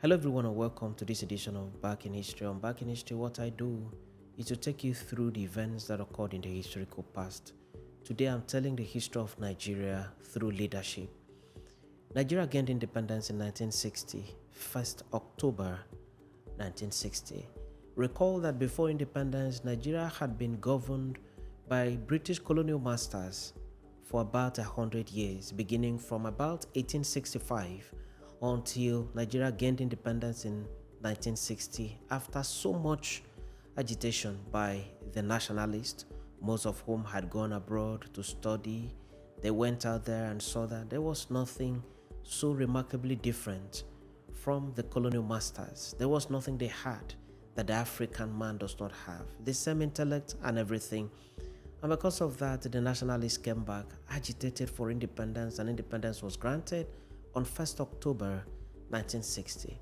Hello everyone and welcome to this edition of Back in History. On Back in History, what I do is to take you through the events that occurred in the historical past. Today I'm telling the history of Nigeria through leadership. Nigeria gained independence in 1960, 1st October 1960. Recall that before independence, Nigeria had been governed by British colonial masters for about 100 years, beginning from about 1865 until Nigeria gained independence in 1960 after so much agitation by the nationalists, most of whom had gone abroad to study. They went out there and saw that there was nothing so remarkably different from the colonial masters. There was nothing they had that the African man does not have. The same intellect and everything. And because of that, the nationalists came back, agitated for independence, and independence was granted on 1st October 1960.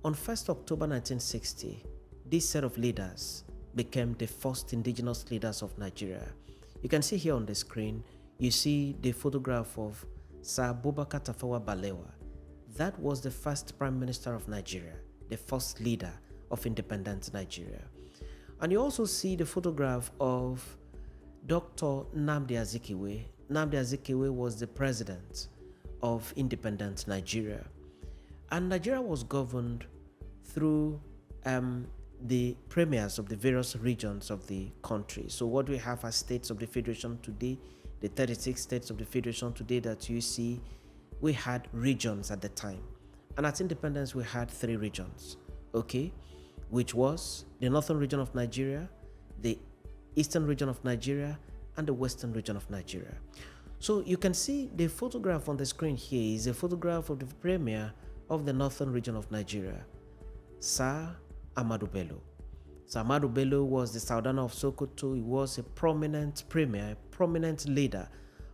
On 1st October 1960, this set of leaders became the first indigenous leaders of Nigeria. You can see here on the screen, you see the photograph of Sir Abubakar Tafawa Balewa. That was the first Prime Minister of Nigeria, the first leader of independent Nigeria. And you also see the photograph of Dr. Nnamdi Azikiwe. Nnamdi Azikiwe was the president of independent Nigeria. And Nigeria was governed through the premiers of the various regions of the country. So what we have as states of the Federation today, the 36 states of the Federation today that you see, we had regions at the time. And at independence, we had 3 regions, okay? Which was the northern region of Nigeria, the eastern region of Nigeria, and the western region of Nigeria. So you can see the photograph on the screen here is a photograph of the premier of the northern region of Nigeria, Sir Ahmadu Bello. Sir Ahmadu Bello was the Sultan of Sokoto. He was a prominent premier, a prominent leader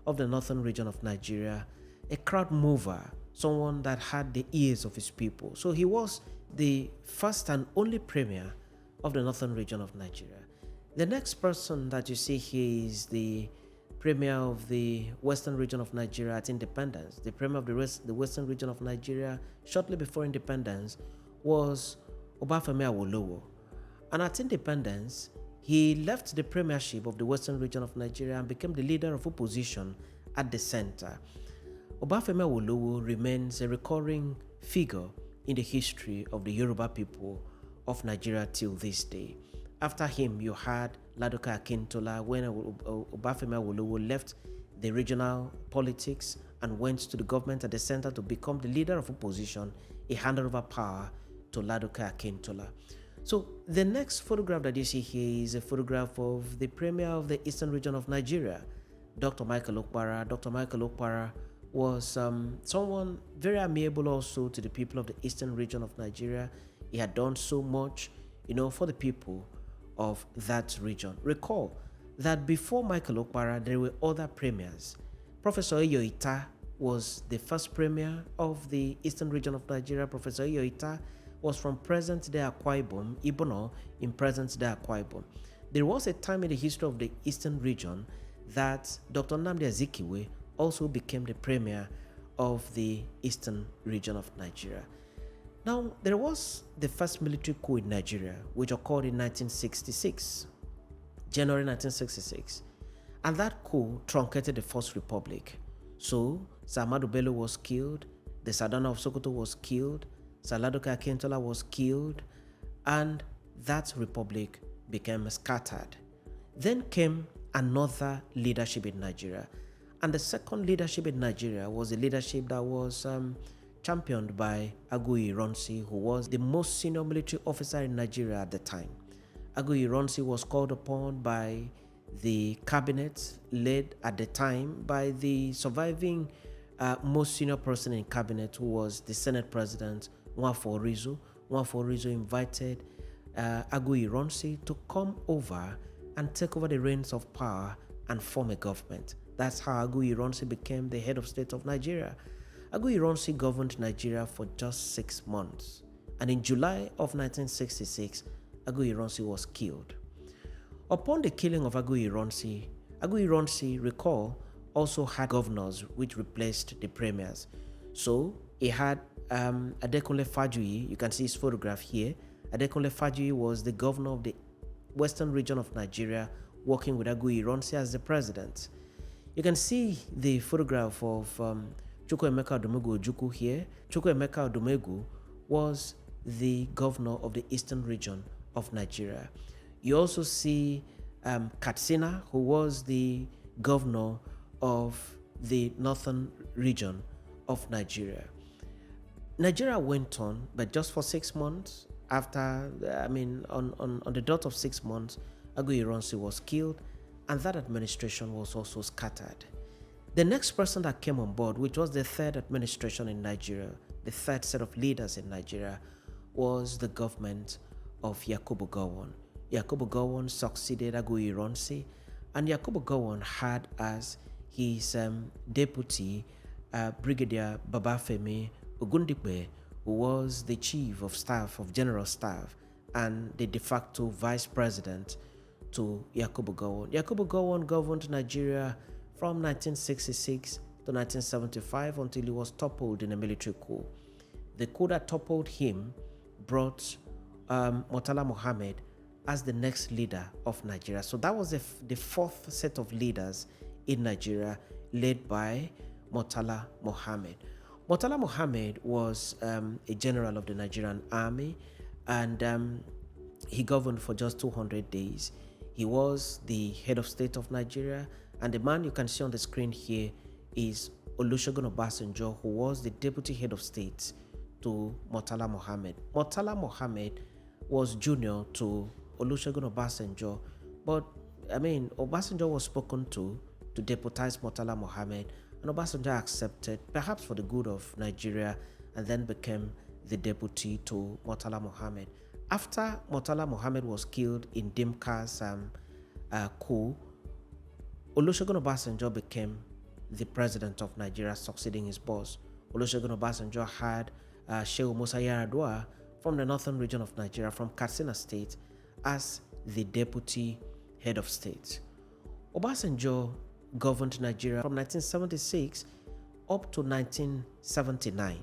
of the northern region of Nigeria, a crowd mover, someone that had the ears of his people. So he was the first and only premier of the northern region of Nigeria. The next person that you see here is the premier of the western region of Nigeria at independence. The premier of the western region of Nigeria shortly before independence was Obafemi Awolowo. And at independence, he left the premiership of the western region of Nigeria and became the leader of opposition at the center. Obafemi Awolowo remains a recurring figure in the history of the Yoruba people of Nigeria till this day. After him, you had Ladoke Akintola when Obafemi Awolowo left the regional politics and went to the government at the center to become the leader of opposition. He handed over power to Ladoke Akintola. So the next photograph that you see here is a photograph of the premier of the eastern region of Nigeria, Dr. Michael Okpara. Dr. Michael Okpara was someone very amiable also to the people of the eastern region of Nigeria. He had done so much, for the people of that region. Recall that before Michael Okpara, there were other premiers. Professor Eyoita was the first premier of the eastern region of Nigeria. Professor Eyoita was from present-day Akwa Ibom, Ibono in present-day Akwa Ibom. There was a time in the history of the eastern region that Dr. Nnamdi Azikiwe also became the premier of the eastern region of Nigeria. Now, there was the first military coup in Nigeria, which occurred in 1966, January 1966, and that coup truncated the First Republic. So, Sir Ahmadu Bello was killed, the Sultan of Sokoto was killed, Sir Ladoke Akintola was killed, and that republic became scattered. Then came another leadership in Nigeria, and the second leadership in Nigeria was a leadership that was championed by Agu Ironsi, who was the most senior military officer in Nigeria at the time. Agu Ironsi was called upon by the cabinet, led at the time by the surviving most senior person in cabinet, who was the Senate President, Nwafo Orizo. Nwafo Orizo invited Agu Ironsi to come over and take over the reins of power and form a government. That's how Agu Ironsi became the head of state of Nigeria. Agu Ironsi governed Nigeria for just 6 months, and in July of 1966, Agu Ironsi was killed. Upon the killing of Agu Ironsi, recall, also had governors which replaced the premiers. So he had Adekunle Fajuyi. You can see his photograph here. Adekunle Fajuyi was the governor of the western region of Nigeria, working with Ironsi as the president. You can see the photograph of Chukwuemeka Odumegwu Ojukwu here. Chukwuemeka Odumegwu was the governor of the eastern region of Nigeria. You also see Katsina, who was the governor of the northern region of Nigeria. Nigeria went on, but just for 6 months. After, on the dot of 6 months, Ironsi was killed, and that administration was also scattered. The next person that came on board, which was the third administration in Nigeria, the third set of leaders in Nigeria, was the government of Yakubu Gowon. Yakubu Gowon succeeded Ironsi, and Yakubu Gowon had as his deputy Brigadier Babafemi Ogundipe, who was the chief of staff, of general staff, and the de facto vice president to Yakubu Gowon. Yakubu Gowon governed Nigeria from 1966 to 1975 until he was toppled in a military coup. The coup that toppled him brought Murtala Mohammed as the next leader of Nigeria. So that was the fourth set of leaders in Nigeria, led by Murtala Mohammed. Murtala Mohammed was a general of the Nigerian army, and he governed for just 200 days. He was the head of state of Nigeria, and the man you can see on the screen here is Olusegun Obasanjo, who was the deputy head of state to Murtala Mohammed. Murtala Mohammed was junior to Olusegun Obasanjo, but Obasanjo was spoken to deputize Murtala Mohammed, and Obasanjo accepted, perhaps for the good of Nigeria, and then became the deputy to Murtala Mohammed. After Murtala Mohammed was killed in Dimka's coup, Olusegun Obasanjo became the president of Nigeria, succeeding his boss. Olusegun Obasanjo had Shehu Musa Yar'Adua from the northern region of Nigeria, from Katsina State, as the deputy head of state. Obasanjo governed Nigeria from 1976 up to 1979.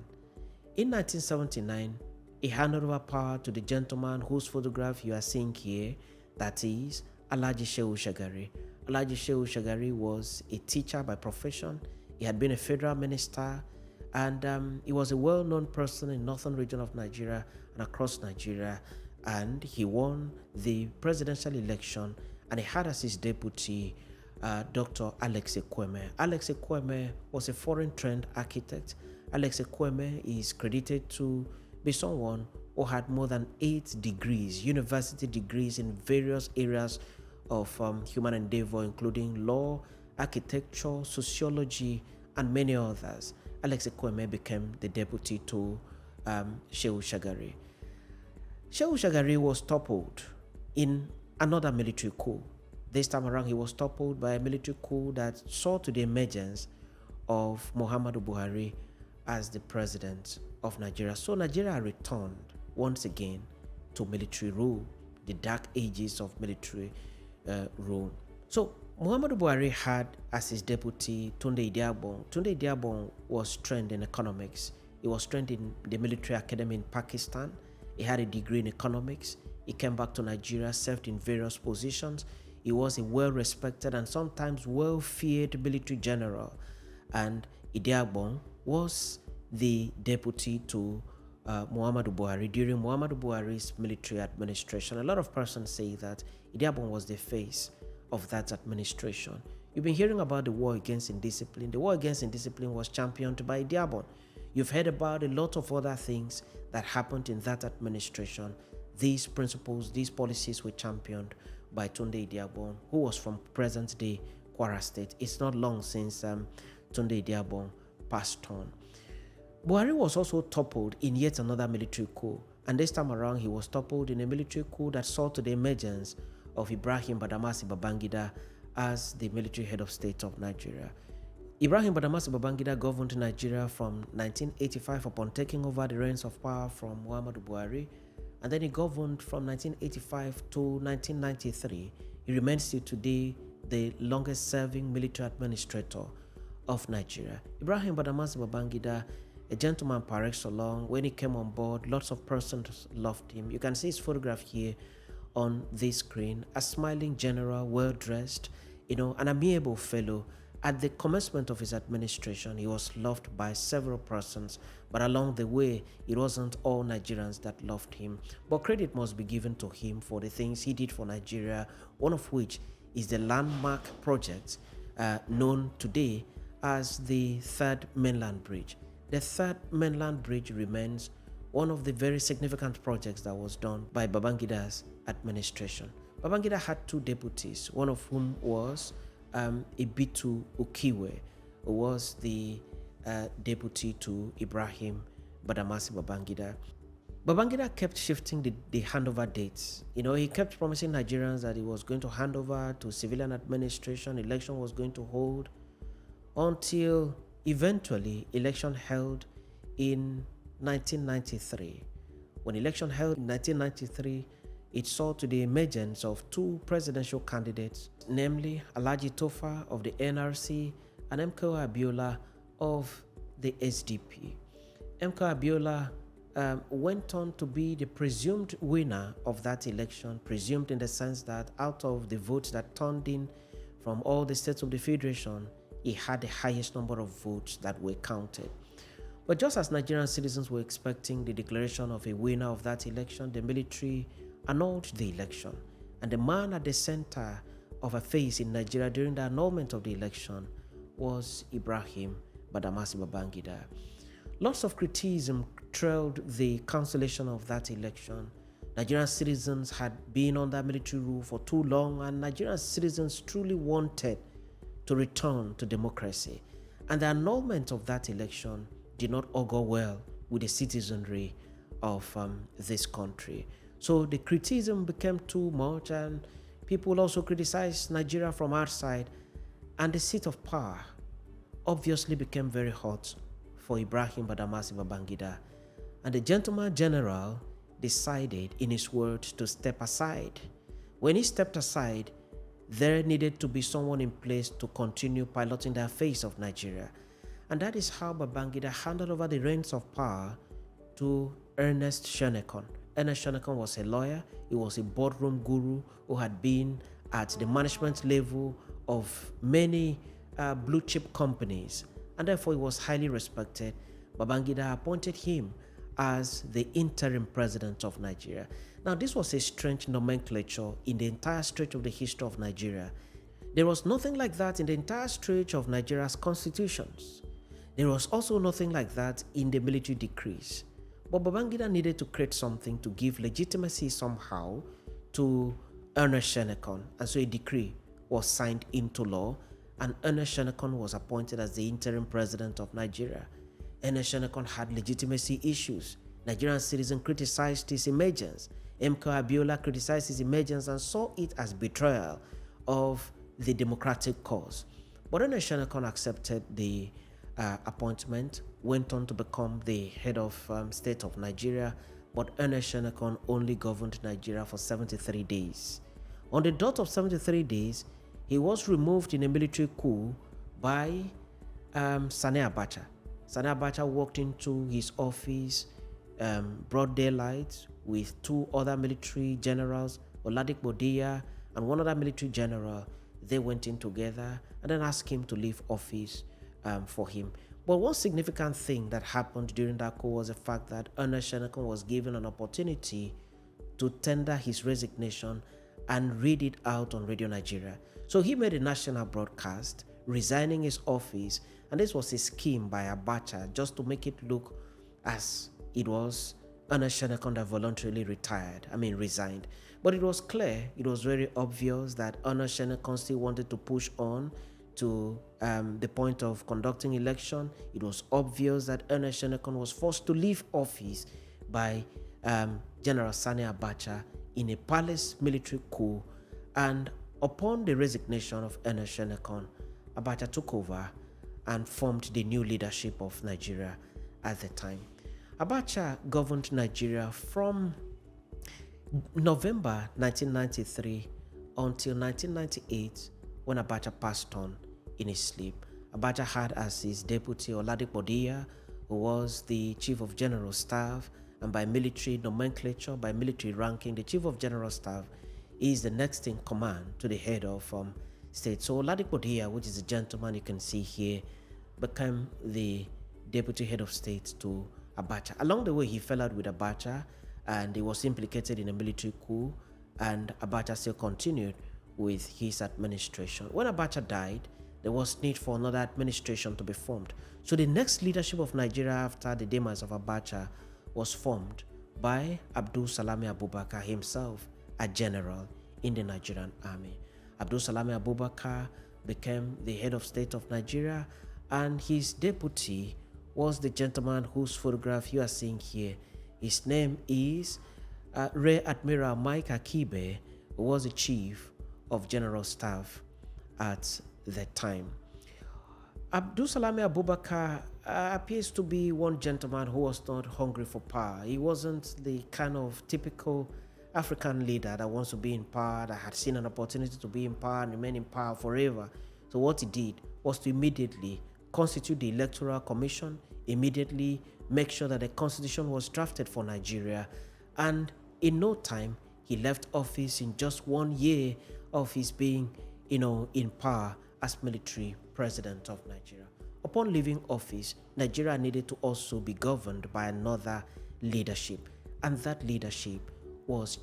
In 1979, he handed over power to the gentleman whose photograph you are seeing here, that is Alhaji Shehu Shagari. Alhaji Shehu Shagari was a teacher by profession. He had been a federal minister, and he was a well-known person in northern region of Nigeria and across Nigeria, and he won the presidential election, and he had as his deputy Dr. Alex Ekweme. Alex Ekweme was a foreign-trained architect. Alex Ekweme is credited to be someone who had more than 8 degrees, university degrees in various areas of human endeavor, including law, architecture, sociology, and many others. Alex Ekweme became the deputy to Shehu Shagari. Shehu Shagari was toppled in another military coup. This time around, he was toppled by a military coup that saw to the emergence of Muhammadu Buhari as the president of Nigeria. So Nigeria returned once again to military rule, the dark ages of military rule. So Muhammadu Buhari had as his deputy Tunde Idiagbon. Tunde Idiagbon was trained in economics. He was trained in the military academy in Pakistan. He had a degree in economics. He came back to Nigeria, served in various positions. He was a well-respected and sometimes well-feared military general. And Idiagbon was the deputy to Muhammadu Buhari during Muhammadu Buhari's military administration. A lot of persons say that Idiagbon was the face of that administration. You've been hearing about the war against indiscipline. The war against indiscipline was championed by Idiagbon. You've heard about a lot of other things that happened in that administration. These principles, these policies were championed by Tunde Idiagbon, who was from present-day Kwara State. It's not long since Tunde Idiagbon passed on. Buhari was also toppled in yet another military coup, and this time around he was toppled in a military coup that saw to the emergence of Ibrahim Badamasi Babangida as the military head of state of Nigeria. Ibrahim Badamasi Babangida governed Nigeria from 1985 upon taking over the reins of power from Muhammadu Buhari, and then he governed from 1985 to 1993. He remains still today the longest serving military administrator of Nigeria. Ibrahim Badamasi Babangida a gentleman par excellence. When he came on board, lots of persons loved him. You can see his photograph here on this screen. A smiling general, well-dressed, an amiable fellow. At the commencement of his administration, he was loved by several persons, but along the way, it wasn't all Nigerians that loved him. But credit must be given to him for the things he did for Nigeria, one of which is the landmark project known today as the Third Mainland Bridge. The Third Mainland Bridge remains one of the very significant projects that was done by Babangida's administration. Babangida had two deputies, one of whom was Ibitu Okiwe, who was the deputy to Ibrahim Badamasi Babangida. Babangida kept shifting the handover dates. He kept promising Nigerians that he was going to hand over to civilian administration, election was going to hold, until eventually election held in 1993. When election held in 1993, it saw to the emergence of two presidential candidates, namely Alhaji Tofa of the NRC and MKO Abiola of the SDP. MKO Abiola went on to be the presumed winner of that election, presumed in the sense that out of the votes that turned in from all the states of the Federation, he had the highest number of votes that were counted. But just as Nigerian citizens were expecting the declaration of a winner of that election, the military annulled the election, and the man at the center of affairs in Nigeria during the annulment of the election was Ibrahim Badamasi Babangida. Lots of criticism trailed the cancellation of that election. Nigerian citizens had been under military rule for too long, and Nigerian citizens truly wanted to return to democracy. And the annulment of that election did not augur well with the citizenry of this country. So the criticism became too much, and people also criticized Nigeria from outside, and the seat of power obviously became very hot for Ibrahim Badamasi Babangida. And the gentleman general decided, in his words, to step aside. When he stepped aside, there needed to be someone in place to continue piloting the affairs of Nigeria. And that is how Babangida handed over the reins of power to Ernest Shonekon. Ernest Shonekon was a lawyer. He was a boardroom guru who had been at the management level of many blue chip companies, and therefore he was highly respected. Babangida appointed him as the interim president of Nigeria. Now, this was a strange nomenclature in the entire stretch of the history of Nigeria. There was nothing like that in the entire stretch of Nigeria's constitutions. There was also nothing like that in the military decrees. But Babangida needed to create something to give legitimacy somehow to Ernest Shonekon, and so a decree was signed into law, and Ernest Shonekon was appointed as the interim president of Nigeria. Ernest Shonekon had legitimacy issues. Nigerian citizens criticized his emergence. MKO Abiola criticized his emergence and saw it as betrayal of the democratic cause. But Ernest Shonekon accepted the appointment, went on to become the head of state of Nigeria, but Ernest Shonekon only governed Nigeria for 73 days. On the dot of 73 days, he was removed in a military coup by Sani Abacha. Sani Abacha walked into his office, broad daylight, with two other military generals, Oladipo Odia and one other military general. They went in together and then asked him to leave office for him. But one significant thing that happened during that coup was the fact that Ernest Shonekon was given an opportunity to tender his resignation and read it out on Radio Nigeria. So he made a national broadcast resigning his office, and this was a scheme by Abacha just to make it look as it was Ernest Shonekon that voluntarily resigned. But it was clear, it was very obvious that Ernest Shonekon still wanted to push on to the point of conducting election. It was obvious that Ernest Shonekon was forced to leave office by General Sani Abacha in a palace military coup, and upon the resignation of Ernest Shonekon, Abacha took over and formed the new leadership of Nigeria at the time. Abacha governed Nigeria from November 1993 until 1998, when Abacha passed on in his sleep. Abacha had as his deputy Oladipo Odia, who was the Chief of General Staff, and by military nomenclature, by military ranking, the Chief of General Staff is the next in command to the head of state. So Ladipo Dia, which is the gentleman you can see here, became the deputy head of state to Abacha. Along the way, he fell out with Abacha, and he was implicated in a military coup, and Abacha still continued with his administration. When Abacha died, there was need for another administration to be formed. So the next leadership of Nigeria after the demise of Abacha was formed by Abdul Salami Abubakar himself, a general in the Nigerian army. Abdul Salami Abubakar became the head of state of Nigeria, and his deputy was the gentleman whose photograph you are seeing here. His name is Rear Admiral Mike Akibe, who was the chief of general staff at the time. Abdul Salami Abubakar appears to be one gentleman who was not hungry for power. He wasn't the kind of typical African leader that wants to be in power, that had seen an opportunity to be in power and remain in power forever. So what he did was to immediately constitute the Electoral Commission, immediately make sure that the constitution was drafted for Nigeria, and in no time he left office in just 1 year of his being, in power as military president of Nigeria. Upon leaving office, Nigeria needed to also be governed by another leadership, and that leadership was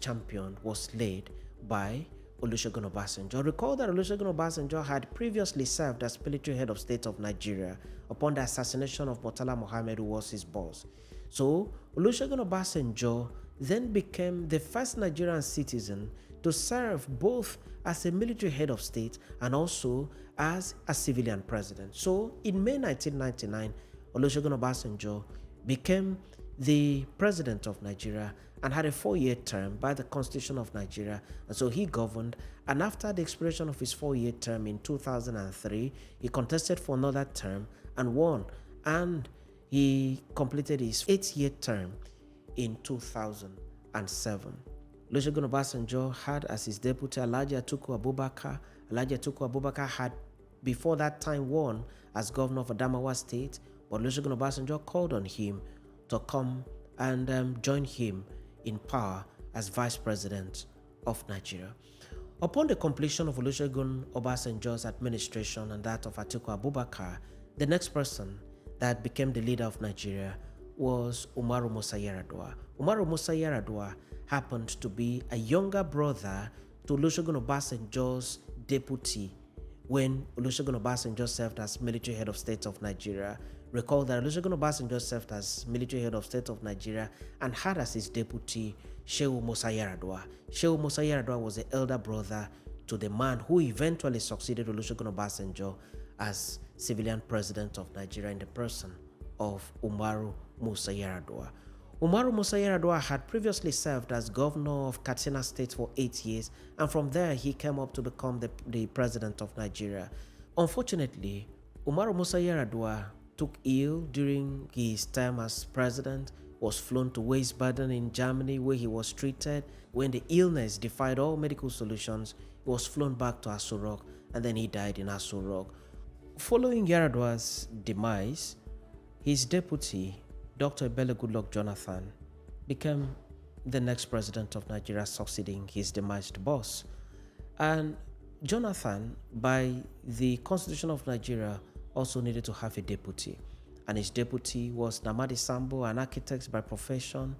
led by Olusegun Obasanjo. Recall that Olusegun Obasanjo had previously served as military head of state of Nigeria upon the assassination of Murtala Mohammed, who was his boss. So Olusegun Obasanjo then became the first Nigerian citizen to serve both as a military head of state and also as a civilian president. So in May 1999, Olusegun Obasanjo became the president of Nigeria and had a 4-year term by the Constitution of Nigeria, and so he governed. And after the expiration of his 4-year term in 2003, he contested for another term and won, and he completed his 8-year term in 2007. Olusegun Obasanjo had as his deputy Alhaji Atiku Abubakar. Alhaji Atiku Abubakar had before that time won as governor of Adamawa State, but Olusegun Obasanjo called on him to come and join him in power as vice president of Nigeria. Upon the completion of Olusegun Obasanjo's administration and that of Atiku Abubakar, the next person that became the leader of Nigeria was Umaru Musa Yar'Adua. Umaru Musa Yar'Adua happened to be a younger brother to Olusegun Obasanjo's deputy when Olusegun Obasanjo served as military head of state of Nigeria. Recall that Olusegun Obasanjo served as military head of state of Nigeria and had as his deputy Shehu Musa Yar'Adua. Shehu Musa Yar'Adua was the elder brother to the man who eventually succeeded Olusegun Obasanjo as civilian president of Nigeria in the person of Umaru Musa Yar'Adua. Umaru Musa Yar'Adua had previously served as governor of Katsina State for 8 years, and from there he came up to become the president of Nigeria. Unfortunately, Umaru Musa Yar'Adua took ill during his time as president, was flown to Wiesbaden in Germany where he was treated. When the illness defied all medical solutions, he was flown back to Aso Rock, and then he died in Aso Rock. Following Yar'Adua's demise, his deputy, Dr. Ebele Goodluck Jonathan, became the next president of Nigeria, succeeding his demised boss. And Jonathan, by the Constitution of Nigeria, also needed to have a deputy, and his deputy was Namadi Sambo, an architect by profession,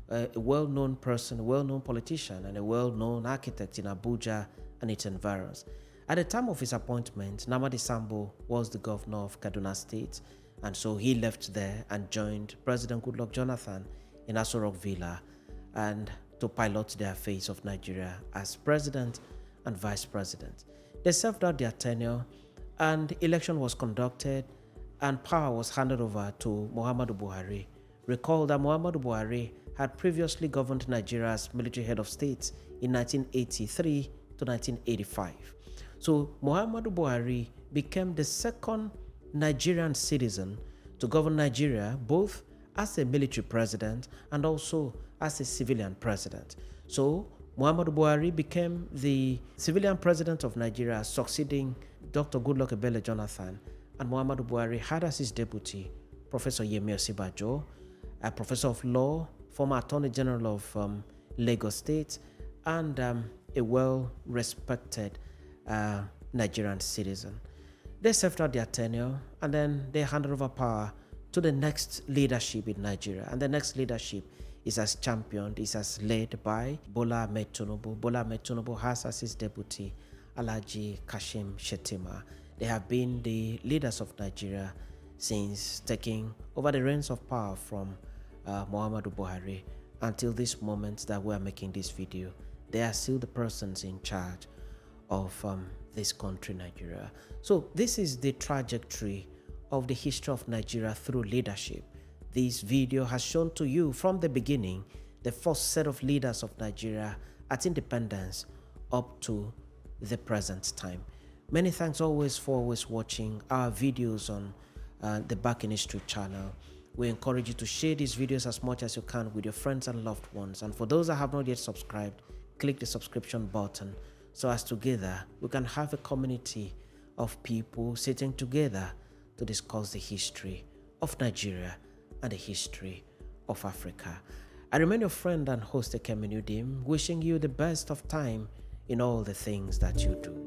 a well-known person, a well-known politician, and a well-known architect in Abuja and its environs. At the time of his appointment, Namadi Sambo was the governor of Kaduna State, and so he left there and joined President Goodluck Jonathan in Aso Rock Villa and to pilot the affairs of Nigeria as president and vice president. They served out their tenure, and election was conducted, and power was handed over to Muhammadu Buhari. Recall that Muhammadu Buhari had previously governed Nigeria as military head of state in 1983 to 1985. So Muhammadu Buhari became the second Nigerian citizen to govern Nigeria both as a military president and also as a civilian president. So Muhammadu Buhari became the civilian president of Nigeria, succeeding Dr. Goodluck Ebele Jonathan, and Muhammadu Buhari had as his deputy Professor Yemi Osibajo, a professor of law, former Attorney General of Lagos State, and a well-respected Nigerian citizen. They served out their tenure, and then they handed over power to the next leadership in Nigeria. And the next leadership is as championed, is as led by Bola Ahmed Tinubu. Bola Ahmed Tinubu has as his deputy Alhaji Kashim Shettima. They have been the leaders of Nigeria since taking over the reins of power from Muhammadu Buhari until this moment that we are making this video. They are still the persons in charge of this country, Nigeria. So this is the trajectory of the history of Nigeria through leadership. This video has shown to you from the beginning the first set of leaders of Nigeria at independence up to the present time. Many thanks always for always watching our videos on the Back in History channel. We encourage you to share these videos as much as you can with your friends and loved ones. And for those that have not yet subscribed, click the subscription button so as together we can have a community of people sitting together to discuss the history of Nigeria and the history of Africa. I remain your friend and host Ekemi Nudim, wishing you the best of time in all the things that you do.